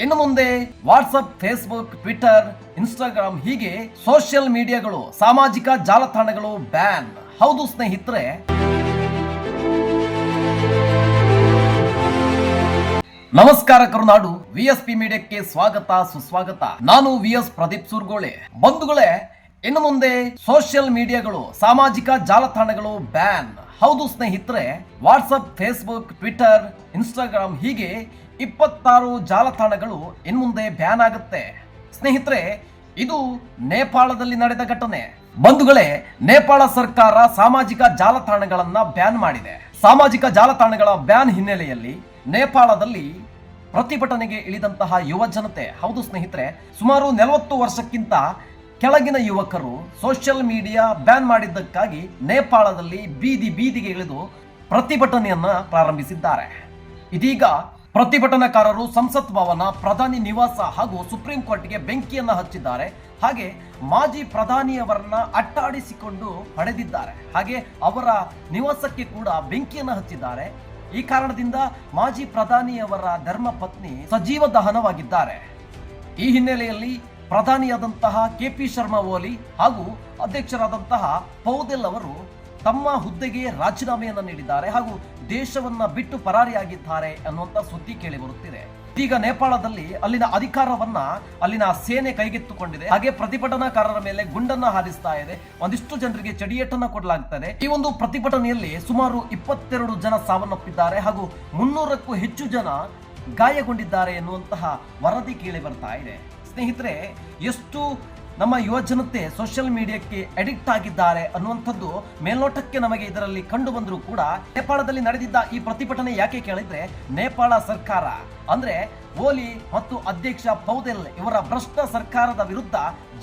ಇನ್ನು ಮುಂದೆ WhatsApp, Facebook, Twitter, Instagram ಹೀಗೆ ಸೋಷಿಯಲ್ ಮೀಡಿಯಾಗಳು, ಸಾಮಾಜಿಕ ಜಾಲತಾಣಗಳು ಬ್ಯಾನ್. ಹೌದು ಸ್ನೇಹಿತರೆ, ನಮಸ್ಕಾರ ಕರುನಾಡು. VSP ಮೀಡಿಯಾಕ್ಕೆ ಸ್ವಾಗತ, ಸುಸ್ವಾಗತ. ನಾನು VS ಪ್ರದೀಪ್ ಸೂರ್ಗೋಳೆ. ಬಂಧುಗಳೇ, ಇನ್ನು ಮುಂದೆ ಸೋಷಿಯಲ್ ಮೀಡಿಯಾಗಳು, ಸಾಮಾಜಿಕ ಜಾಲತಾಣಗಳು ಬ್ಯಾನ್. ಹೌದು ಸ್ನೇಹಿತರೆ, ವಾಟ್ಸಪ್, ಫೇಸ್ಬುಕ್, ಟ್ವಿಟರ್, ಇನ್ಸ್ಟಾಗ್ರಾಮ್ ಹೀಗೆ 26 ಜಾಲತಾಣಗಳು ಇನ್ನು ಮುಂದೆ ಬ್ಯಾನ್ ಆಗುತ್ತೆ. ಸ್ನೇಹಿತರೆ, ಇದು ನೇಪಾಳದಲ್ಲಿ ನಡೆದ ಘಟನೆ. ಬಂಧುಗಳೇ, ನೇಪಾಳ ಸರ್ಕಾರ ಸಾಮಾಜಿಕ ಜಾಲತಾಣಗಳನ್ನ ಬ್ಯಾನ್ ಮಾಡಿದೆ. ಸಾಮಾಜಿಕ ಜಾಲತಾಣಗಳ ಬ್ಯಾನ್ ಹಿನ್ನೆಲೆಯಲ್ಲಿ ನೇಪಾಳದಲ್ಲಿ ಪ್ರತಿಭಟನೆಗೆ ಇಳಿದಂತಹ ಯುವ ಜನತೆ, ಹೌದು ಸ್ನೇಹಿತರೆ, ಸುಮಾರು 40 ವರ್ಷಕ್ಕಿಂತ ಕೆಳಗಿನ ಯುವಕರು ಸೋಷಿಯಲ್ ಮೀಡಿಯಾ ಬ್ಯಾನ್ ಮಾಡಿದ್ದಕ್ಕಾಗಿ ನೇಪಾಳದಲ್ಲಿ ಬೀದಿಗೆ ಇಳಿದು ಪ್ರತಿಭಟನೆಯನ್ನ ಪ್ರಾರಂಭಿಸಿದ್ದಾರೆ. ಇದೀಗ ಪ್ರತಿಭಟನಾಕಾರರು ಸಂಸತ್ ಭವನ, ಪ್ರಧಾನಿ ನಿವಾಸ ಹಾಗೂ ಸುಪ್ರೀಂ ಕೋರ್ಟ್ಗೆ ಬೆಂಕಿಯನ್ನ ಹಚ್ಚಿದ್ದಾರೆ. ಹಾಗೆ ಮಾಜಿ ಪ್ರಧಾನಿಯವರನ್ನ ಅಟ್ಟಾಡಿಸಿಕೊಂಡು ಹೊಡೆದಿದ್ದಾರೆ. ಹಾಗೆ ಅವರ ನಿವಾಸಕ್ಕೆ ಕೂಡ ಬೆಂಕಿಯನ್ನ ಹಚ್ಚಿದ್ದಾರೆ. ಈ ಕಾರಣದಿಂದ ಮಾಜಿ ಪ್ರಧಾನಿಯವರ ಧರ್ಮ ಪತ್ನಿ ಸಜೀವ ದಹನವಾಗಿದ್ದಾರೆ. ಈ ಹಿನ್ನೆಲೆಯಲ್ಲಿ ಪ್ರಧಾನಿಯಾದಂತಹ KP ಶರ್ಮಾ ಓಲಿ ಹಾಗೂ ಅಧ್ಯಕ್ಷರಾದಂತಹ ಪೌದೆಲ್ ಅವರು ತಮ್ಮ ಹುದ್ದೆಗೆ ರಾಜೀನಾಮೆಯನ್ನು ನೀಡಿದ್ದಾರೆ ಹಾಗೂ ದೇಶವನ್ನ ಬಿಟ್ಟು ಪರಾರಿಯಾಗಿದ್ದಾರೆ ಅನ್ನುವಂತ ಸುದ್ದಿ ಕೇಳಿ ಬರುತ್ತಿದೆ. ಈಗ ನೇಪಾಳದಲ್ಲಿ ಅಲ್ಲಿನ ಅಧಿಕಾರವನ್ನ ಅಲ್ಲಿನ ಸೇನೆ ಕೈಗೆತ್ತಿಕೊಂಡಿದೆ. ಹಾಗೆ ಪ್ರತಿಭಟನಾಕಾರರ ಮೇಲೆ ಗುಂಡನ್ನ ಹಾರಿಸ್ತಾ ಇದೆ. ಒಂದಿಷ್ಟು ಜನರಿಗೆ ಚಡಿಯೇಟನ್ನ ಕೊಡಲಾಗ್ತದೆ. ಈ ಒಂದು ಪ್ರತಿಭಟನೆಯಲ್ಲಿ ಸುಮಾರು 22 ಜನ ಸಾವನ್ನಪ್ಪಿದ್ದಾರೆ ಹಾಗೂ 300ಕ್ಕೂ ಹೆಚ್ಚು ಜನ ಗಾಯಗೊಂಡಿದ್ದಾರೆ ಎನ್ನುವಂತಹ ವರದಿ ಕೇಳಿ ಬರ್ತಾ ಇದೆ. ಸ್ನೇಹಿತರೆ, ಎಷ್ಟು ನಮ್ಮ ಯುವ ಜನತೆ ಸೋಷಿಯಲ್ ಮೀಡಿಯಾಕ್ಕೆ ಅಡಿಕ್ಟ್ ಆಗಿದ್ದಾರೆ ಅನ್ನುವಂಥದ್ದು ಮೇಲ್ನೋಟಕ್ಕೆ ನಮಗೆ ಇದರಲ್ಲಿ ಕಂಡು ಬಂದರೂ ಕೂಡ, ನೇಪಾಳದಲ್ಲಿ ನಡೆದಿದ್ದ ಈ ಪ್ರತಿಭಟನೆ ಯಾಕೆ ಕೇಳಿದ್ರೆ, ನೇಪಾಳ ಸರ್ಕಾರ ಅಂದ್ರೆ ಓಲಿ ಮತ್ತು ಅಧ್ಯಕ್ಷ ಪೌದೆಲ್ ಇವರ ಭ್ರಷ್ಟ ಸರ್ಕಾರದ ವಿರುದ್ಧ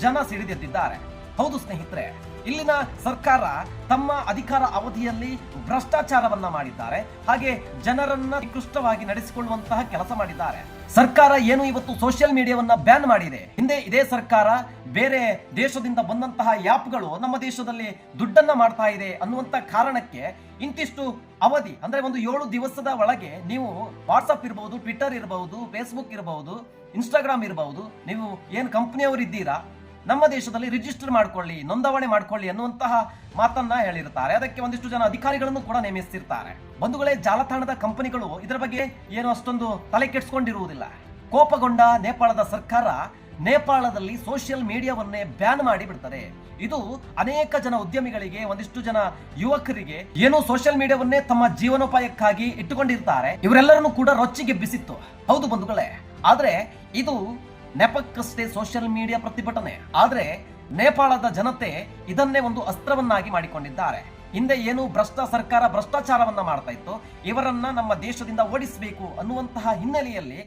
ಜನ ಸಿಡಿದೆದ್ದಿದ್ದಾರೆ. ಹೌದು ಸ್ನೇಹಿತರೆ, ಇಲ್ಲಿನ ಸರ್ಕಾರ ತಮ್ಮ ಅಧಿಕಾರ ಅವಧಿಯಲ್ಲಿ ಭ್ರಷ್ಟಾಚಾರವನ್ನ ಮಾಡಿದ್ದಾರೆ. ಹಾಗೆ ಜನರನ್ನ ನಿಕೃಷ್ಟವಾಗಿ ನಡೆಸಿಕೊಳ್ಳುವಂತಹ ಕೆಲಸ ಮಾಡಿದ್ದಾರೆ. ಸರ್ಕಾರ ಏನು ಇವತ್ತು ಸೋಷಿಯಲ್ ಮೀಡಿಯಾವನ್ನ ಬ್ಯಾನ್ ಮಾಡಿದೆ, ಹಿಂದೆ ಇದೇ ಸರ್ಕಾರ ಬೇರೆ ದೇಶದಿಂದ ಬಂದಂತಹ ಆ್ಯಪ್ಗಳು ನಮ್ಮ ದೇಶದಲ್ಲಿ ದುಡ್ಡನ್ನ ಮಾಡ್ತಾ ಇದೆ ಅನ್ನುವಂತ ಕಾರಣಕ್ಕೆ ಇಂತಿಷ್ಟು ಅವಧಿ ಅಂದ್ರೆ ಒಂದು 7 ದಿವಸದ ಒಳಗೆ ನೀವು ವಾಟ್ಸಪ್ ಇರಬಹುದು, ಟ್ವಿಟರ್ ಇರಬಹುದು, ಫೇಸ್ಬುಕ್ ಇರಬಹುದು, ಇನ್ಸ್ಟಾಗ್ರಾಮ್ ಇರಬಹುದು, ನೀವು ಏನು ಕಂಪನಿಯವರು ಇದ್ದೀರಾ ನಮ್ಮ ದೇಶದಲ್ಲಿ ರಿಜಿಸ್ಟರ್ ಮಾಡ್ಕೊಳ್ಳಿ, ನೋಂದಾವಣೆ ಮಾಡ್ಕೊಳ್ಳಿ ಅನ್ನುವಂತಹ ಮಾತನ್ನ ಹೇಳಿರ್ತಾರೆ. ಅದಕ್ಕೆ ಒಂದಿಷ್ಟು ಜನ ಅಧಿಕಾರಿಗಳನ್ನು ಕೂಡ ನೇಮಿಸಿರ್ತಾರೆ. ಬಂಧುಗಳೇ, ಜಾಲತಾಣದ ಕಂಪನಿಗಳು ಇದರ ಬಗ್ಗೆ ಏನು ಅಷ್ಟೊಂದು ತಲೆ ಕೆಡಿಸ್ಕೊಂಡಿರುವುದಿಲ್ಲ. ಕೋಪಗೊಂಡ ನೇಪಾಳದ ಸರ್ಕಾರ ನೇಪಾಳದಲ್ಲಿ ಸೋಷಿಯಲ್ ಮೀಡಿಯಾವನ್ನೇ ಬ್ಯಾನ್ ಮಾಡಿ ಬಿಡ್ತಾರೆ. ಇದು ಅನೇಕ ಜನ ಉದ್ಯಮಿಗಳಿಗೆ, ಒಂದಿಷ್ಟು ಜನ ಯುವಕರಿಗೆ ಏನು ಸೋಷಿಯಲ್ ಮೀಡಿಯಾವನ್ನೇ ತಮ್ಮ ಜೀವನೋಪಾಯಕ್ಕಾಗಿ ಇಟ್ಟುಕೊಂಡಿರ್ತಾರೆ, ಇವರೆಲ್ಲರನ್ನು ಕೂಡ ರೊಚ್ಚಿಗೆಬ್ಬಿಸಿತ್ತು. ಹೌದು ಬಂಧುಗಳೇ, ಆದ್ರೆ ಇದು ನೆಪಕ್ಕಷ್ಟೇ ಸೋಷಿಯಲ್ ಮೀಡಿಯಾ ಪ್ರತಿಭಟನೆ. ಆದ್ರೆ ನೇಪಾಳದ ಜನತೆ ಇದನ್ನೇ ಒಂದು ಅಸ್ತ್ರವನ್ನಾಗಿ ಮಾಡಿಕೊಂಡಿದ್ದಾರೆ. ಹಿಂದೆ ಏನು ಭ್ರಷ್ಟ ಸರ್ಕಾರ ಭ್ರಷ್ಟಾಚಾರವನ್ನ ಮಾಡ್ತಾ ಇತ್ತು, ಇವರನ್ನ ನಮ್ಮ ದೇಶದಿಂದ ಓಡಿಸಬೇಕು ಅನ್ನುವಂತಹ ಹಿನ್ನೆಲೆಯಲ್ಲಿ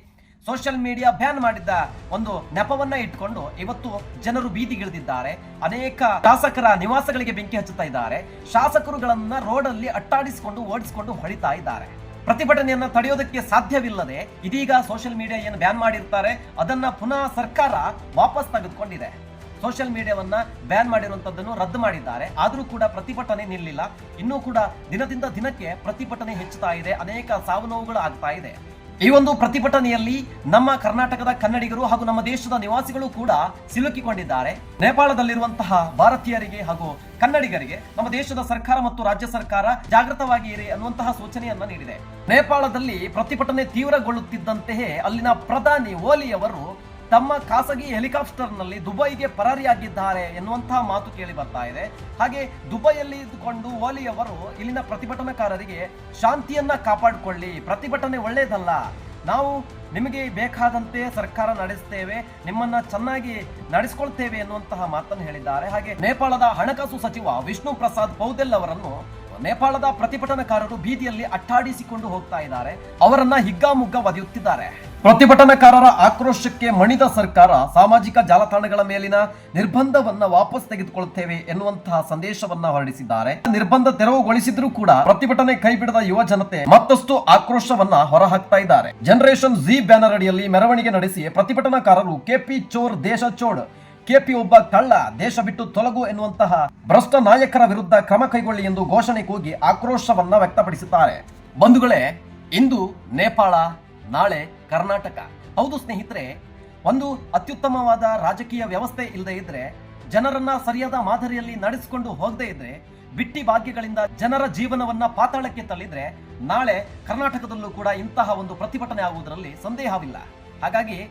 ಸೋಷಿಯಲ್ ಮೀಡಿಯಾ ಬ್ಯಾನ್ ಮಾಡಿದ್ದ ಒಂದು ನೆಪವನ್ನ ಇಟ್ಕೊಂಡು ಇವತ್ತು ಜನರು ಬೀದಿಗಿಳಿದಿದ್ದಾರೆ. ಅನೇಕ ಶಾಸಕರ ನಿವಾಸಗಳಿಗೆ ಬೆಂಕಿ ಹಚ್ಚುತ್ತಾ ಇದ್ದಾರೆ. ಶಾಸಕರುಗಳನ್ನ ರೋಡಲ್ಲಿ ಅಟ್ಟಾಡಿಸಿಕೊಂಡು ಓಡಿಸಿಕೊಂಡು ಹೊಡಿತಾ ಇದ್ದಾರೆ. ಪ್ರತಿಭಟನೆಯನ್ನ ತಡೆಯೋದಕ್ಕೆ ಸಾಧ್ಯವಿಲ್ಲದೆ ಇದೀಗ ಸೋಷಿಯಲ್ ಮೀಡಿಯಾ ಏನು ಬ್ಯಾನ್ ಮಾಡಿರ್ತಾರೆ ಅದನ್ನ ಪುನಃ ಸರ್ಕಾರ ವಾಪಸ್ ತೆಗೆದುಕೊಂಡಿದೆ. ಸೋಷಿಯಲ್ ಮೀಡಿಯಾವನ್ನ ಬ್ಯಾನ್ ಮಾಡಿರುವಂತದ್ದನ್ನು ರದ್ದು ಮಾಡಿದ್ದಾರೆ. ಆದರೂ ಕೂಡ ಪ್ರತಿಭಟನೆ ನಿಲ್ಲಿಲ್ಲ. ಇನ್ನೂ ಕೂಡ ದಿನದಿಂದ ದಿನಕ್ಕೆ ಪ್ರತಿಭಟನೆ ಹೆಚ್ಚುತ್ತಾ ಇದೆ. ಅನೇಕ ಸಾವು ನೋವುಗಳು ಆಗ್ತಾ ಇದೆ. ಈ ಒಂದು ಪ್ರತಿಭಟನೆಯಲ್ಲಿ ನಮ್ಮ ಕರ್ನಾಟಕದ ಕನ್ನಡಿಗರು ಹಾಗೂ ನಮ್ಮ ದೇಶದ ನಿವಾಸಿಗಳು ಕೂಡ ಸಿಲುಕಿಕೊಂಡಿದ್ದಾರೆ. ನೇಪಾಳದಲ್ಲಿರುವಂತಹ ಭಾರತೀಯರಿಗೆ ಹಾಗೂ ಕನ್ನಡಿಗರಿಗೆ ನಮ್ಮ ದೇಶದ ಸರ್ಕಾರ ಮತ್ತು ರಾಜ್ಯ ಸರ್ಕಾರ ಜಾಗೃತವಾಗಿ ಇರಿ ಅನ್ನುವಂತಹ ಸೂಚನೆಯನ್ನ ನೀಡಿದೆ. ನೇಪಾಳದಲ್ಲಿ ಪ್ರತಿಭಟನೆ ತೀವ್ರಗೊಳ್ಳುತ್ತಿದ್ದಂತೆಯೇ ಅಲ್ಲಿನ ಪ್ರಧಾನಿ ಓಲಿ ಅವರು ತಮ್ಮ ಖಾಸಗಿ ಹೆಲಿಕಾಪ್ಟರ್ನಲ್ಲಿ ದುಬೈಗೆ ಪರಾರಿಯಾಗಿದ್ದಾರೆ ಎನ್ನುವಂತಹ ಮಾತು ಕೇಳಿ ಬರ್ತಾ ಇದೆ. ಹಾಗೆ ದುಬೈಯಲ್ಲಿ ಇದ್ದುಕೊಂಡು ಓಲಿ ಅವರು ಇಲ್ಲಿನ ಪ್ರತಿಭಟನಾಕಾರರಿಗೆ ಶಾಂತಿಯನ್ನ ಕಾಪಾಡಿಕೊಳ್ಳಿ, ಪ್ರತಿಭಟನೆ ಒಳ್ಳೆಯದಲ್ಲ, ನಾವು ನಿಮಗೆ ಬೇಕಾದಂತೆ ಸರ್ಕಾರ ನಡೆಸ್ತೇವೆ, ನಿಮ್ಮನ್ನ ಚೆನ್ನಾಗಿ ನಡೆಸಿಕೊಳ್ತೇವೆ ಎನ್ನುವಂತಹ ಮಾತನ್ನು ಹೇಳಿದ್ದಾರೆ. ಹಾಗೆ ನೇಪಾಳದ ಹಣಕಾಸು ಸಚಿವ ವಿಷ್ಣು ಪ್ರಸಾದ್ ಪೌದೆಲ್ ಅವರನ್ನು ನೇಪಾಳದ ಪ್ರತಿಭಟನಾಕಾರರು ಬೀದಿಯಲ್ಲಿ ಅಟ್ಟಾಡಿಸಿಕೊಂಡು ಹೋಗ್ತಾ ಇದ್ದಾರೆ. ಅವರನ್ನ ಹಿಗ್ಗಾಮುಗ್ಗಾ ಒದೆಯುತ್ತಿದ್ದಾರೆ. ಪ್ರತಿಭಟನಾಕಾರರ ಆಕ್ರೋಶಕ್ಕೆ ಮಣಿದ ಸರ್ಕಾರ ಸಾಮಾಜಿಕ ಜಾಲತಾಣಗಳ ಮೇಲಿನ ನಿರ್ಬಂಧವನ್ನ ವಾಪಸ್ ತೆಗೆದುಕೊಳ್ಳುತ್ತೇವೆ ಎನ್ನುವಂತಹ ಸಂದೇಶವನ್ನ ಹೊರಡಿಸಿದ್ದಾರೆ. ನಿರ್ಬಂಧ ತೆರವುಗೊಳಿಸಿದ್ರೂ ಕೂಡ ಪ್ರತಿಭಟನೆ ಕೈಬಿಡದ ಯುವ ಜನತೆ ಮತ್ತಷ್ಟು ಆಕ್ರೋಶವನ್ನ ಹೊರಹಾಕ್ತಾ ಇದ್ದಾರೆ. ಜನರೇಷನ್ Z ಬ್ಯಾನರ್ ಅಡಿಯಲ್ಲಿ ಮೆರವಣಿಗೆ ನಡೆಸಿ ಪ್ರತಿಭಟನಾಕಾರರು KP ಚೋರ್ ದೇಶ ಚೋಡ್, KP ಒಬ್ಬ ಕಳ್ಳ, ದೇಶ ಬಿಟ್ಟು ತೊಲಗು ಎನ್ನುವಂತಹ ಭ್ರಷ್ಟ ನಾಯಕರ ವಿರುದ್ಧ ಕ್ರಮ ಕೈಗೊಳ್ಳಿ ಎಂದು ಘೋಷಣೆ ಕೂಗಿ ಆಕ್ರೋಶವನ್ನ ವ್ಯಕ್ತಪಡಿಸುತ್ತಾರೆ. ಬಂಧುಗಳೇ, ಇಂದು ನೇಪಾಳ, ನಾಳೆ ಕರ್ನಾಟಕ. ಹೌದು ಸ್ನೇಹಿತರೆ, ಒಂದು ಅತ್ಯುತ್ತಮವಾದ ರಾಜಕೀಯ ವ್ಯವಸ್ಥೆ ಇಲ್ಲದೆ ಇದ್ರೆ, ಜನರನ್ನ ಸರಿಯಾದ ಮಾದರಿಯಲ್ಲಿ ನಡೆಸಿಕೊಂಡು ಹೋಗದೆ ಇದ್ರೆ, ಬಿಟ್ಟಿ ಭಾಗ್ಯಗಳಿಂದ ಜನರ ಜೀವನವನ್ನ ಪಾತಾಳಕ್ಕೆ ತಳ್ಳಿದ್ರೆ, ನಾಳೆ ಕರ್ನಾಟಕದಲ್ಲೂ ಕೂಡ ಇಂತಹ ಒಂದು ಪ್ರತಿಭಟನೆ ಆಗುವುದರಲ್ಲಿ ಸಂದೇಹವಿಲ್ಲ. ಹಾಗಾಗಿ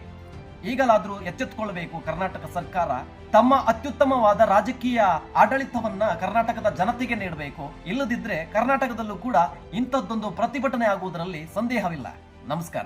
ಈಗಲಾದ್ರೂ ಎಚ್ಚೆತ್ತುಕೊಳ್ಳಬೇಕು ಕರ್ನಾಟಕ ಸರ್ಕಾರ. ತಮ್ಮ ಅತ್ಯುತ್ತಮವಾದ ರಾಜಕೀಯ ಆಡಳಿತವನ್ನ ಕರ್ನಾಟಕದ ಜನತೆಗೆ ನೀಡಬೇಕು. ಇಲ್ಲದಿದ್ರೆ ಕರ್ನಾಟಕದಲ್ಲೂ ಕೂಡ ಇಂಥದ್ದೊಂದು ಪ್ರತಿಭಟನೆ ಆಗುವುದರಲ್ಲಿ ಸಂದೇಹವಿಲ್ಲ. ನಮಸ್ಕಾರ.